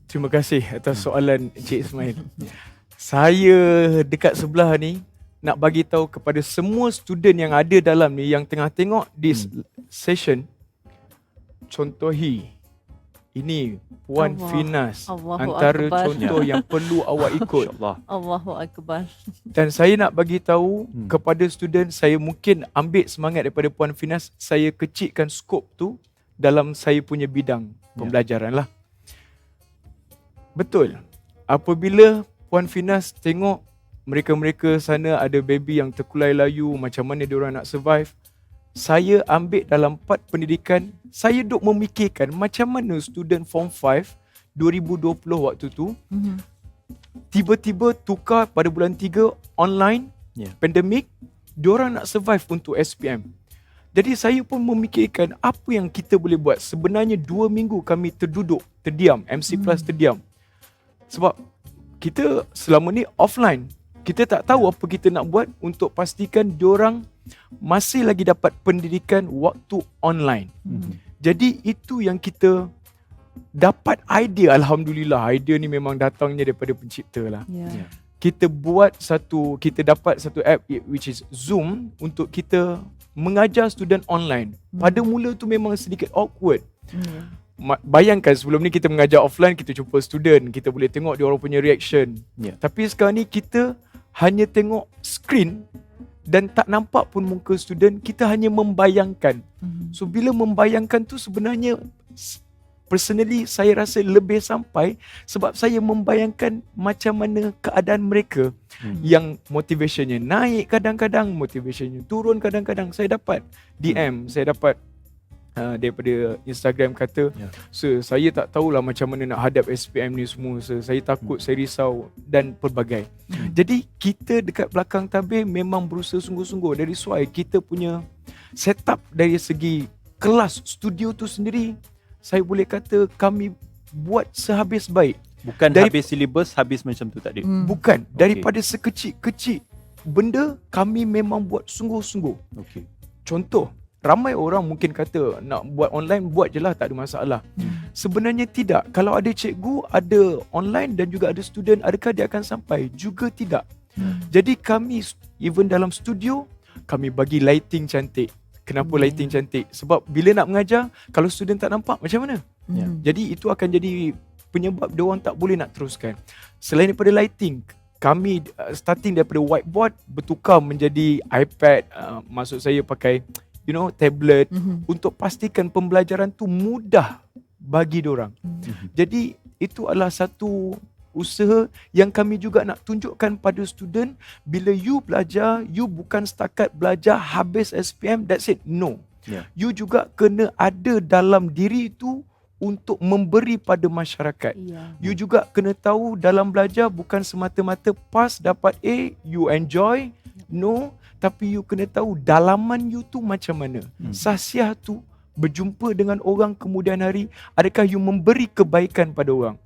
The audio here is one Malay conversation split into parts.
Terima kasih atas soalan Encik Ismail. Saya dekat sebelah ni nak bagi tahu kepada semua student yang ada dalam ni yang tengah tengok this session, contohi ini Puan Finas, Allahu antara Akbar. contoh yang perlu awak ikut. InsyaAllah. Allahu Akbar. Dan saya nak bagi tahu kepada student, saya mungkin ambil semangat daripada Puan Finas, saya kecilkan skop tu dalam saya punya bidang pembelajaran lah. Betul. Apabila Puan Finas tengok mereka-mereka sana ada baby yang terkulai layu, macam mana diorang nak survive, saya ambil dalam part pendidikan, saya duk memikirkan macam mana student Form 5 2020 waktu tu tiba-tiba tukar pada bulan 3 online, pandemik, diorang nak survive untuk SPM. Jadi saya pun memikirkan apa yang kita boleh buat. Sebenarnya 2 minggu kami terduduk, terdiam, MC Plus terdiam. Sebab kita selama ni offline. Kita tak tahu apa kita nak buat untuk pastikan diorang masih lagi dapat pendidikan waktu online. Jadi itu yang kita dapat idea. Alhamdulillah, idea ni memang datangnya daripada pencipta lah. Kita dapat satu app which is Zoom untuk kita mengajar student online. Pada mula tu memang sedikit awkward. Bayangkan sebelum ni kita mengajar offline, kita jumpa student, kita boleh tengok dia orang punya reaction. Tapi sekarang ni kita hanya tengok screen dan tak nampak pun muka student, kita hanya membayangkan. So bila membayangkan tu sebenarnya personally saya rasa lebih sampai sebab saya membayangkan macam mana keadaan mereka yang motivationnya naik kadang-kadang, motivationnya turun kadang-kadang. Saya dapat DM, saya dapat daripada Instagram kata, "Sir, saya tak tahulah macam mana nak hadap SPM ni semua, sir. Saya takut, saya risau," dan pelbagai. Jadi kita dekat belakang tabir memang berusaha sungguh-sungguh. Dari soal kita punya setup dari segi kelas studio tu sendiri, saya boleh kata kami buat sehabis baik. Bukan habis silibus, habis macam tu tadi. Bukan. Daripada sekecil-kecil benda kami memang buat sungguh-sungguh. Contoh, ramai orang mungkin kata nak buat online, buat je lah, tak ada masalah. Sebenarnya tidak. Kalau ada cikgu, ada online dan juga ada student, adakah dia akan sampai? Juga tidak. Jadi kami even dalam studio, kami bagi lighting cantik. Kenapa lighting cantik? Sebab bila nak mengajar, kalau student tak nampak macam mana? Jadi itu akan jadi penyebab dia orang tak boleh nak teruskan. Selain daripada lighting, kami starting daripada whiteboard bertukar menjadi iPad, maksud saya pakai tablet untuk pastikan pembelajaran tu mudah bagi diorang. Jadi itu adalah satu usaha yang kami juga nak tunjukkan pada student, bila you belajar, you bukan setakat belajar habis SPM, that's it. No. You juga kena ada dalam diri itu untuk memberi pada masyarakat. You juga kena tahu dalam belajar bukan semata-mata pass dapat A, you enjoy. No. Tapi you kena tahu dalaman you tu macam mana. Sasiah tu berjumpa dengan orang kemudian hari, adakah you memberi kebaikan pada orang.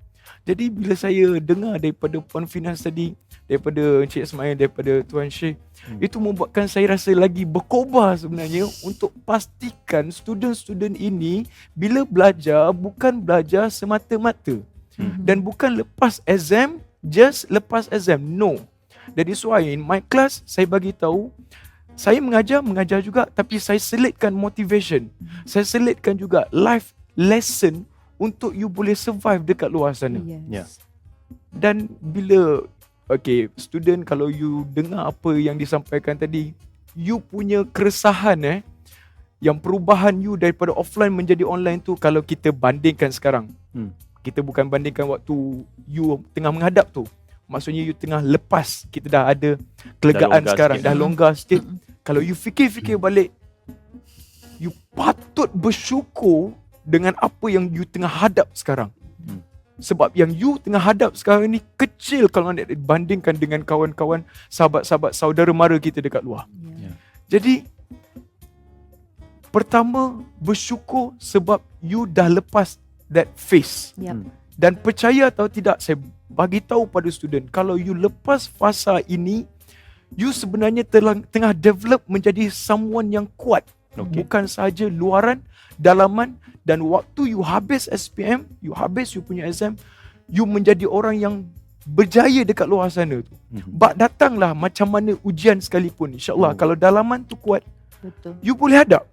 Jadi bila saya dengar daripada Puan Finas tadi, daripada Encik Ismail, daripada Tuan Syekh, itu membuatkan saya rasa lagi berkobar sebenarnya untuk pastikan student-student ini bila belajar bukan belajar semata-mata. Dan bukan lepas exam, just lepas exam. No. Jadi in my class, saya bagi tahu, saya mengajar juga, tapi saya selitkan motivation. Saya selitkan juga life lesson untuk you boleh survive dekat luar sana. Dan bila student, kalau you dengar apa yang disampaikan tadi, you punya keresahan yang perubahan you daripada offline menjadi online tu, kalau kita bandingkan sekarang, kita bukan bandingkan waktu you tengah menghadap tu, maksudnya you tengah lepas, kita dah ada kelegaan sekarang, dah longgar sikit. Kalau you fikir-fikir balik, you patut bersyukur dengan apa yang you tengah hadap sekarang. Sebab yang you tengah hadap sekarang ni kecil kalau nak dibandingkan dengan kawan-kawan, sahabat-sahabat, saudara mara kita dekat luar. Jadi pertama, bersyukur sebab you dah lepas that phase. Dan percaya atau tidak, saya bagi tahu pada student, kalau you lepas fasa ini, you sebenarnya tengah develop menjadi someone yang kuat. Bukan sahaja luaran, dalaman. Dan waktu you habis SPM, you habis you punya exam, you menjadi orang yang berjaya dekat luar sana tu. Bak datanglah macam mana ujian sekalipun, InsyaAllah kalau dalaman tu kuat, Betul. you boleh hadap.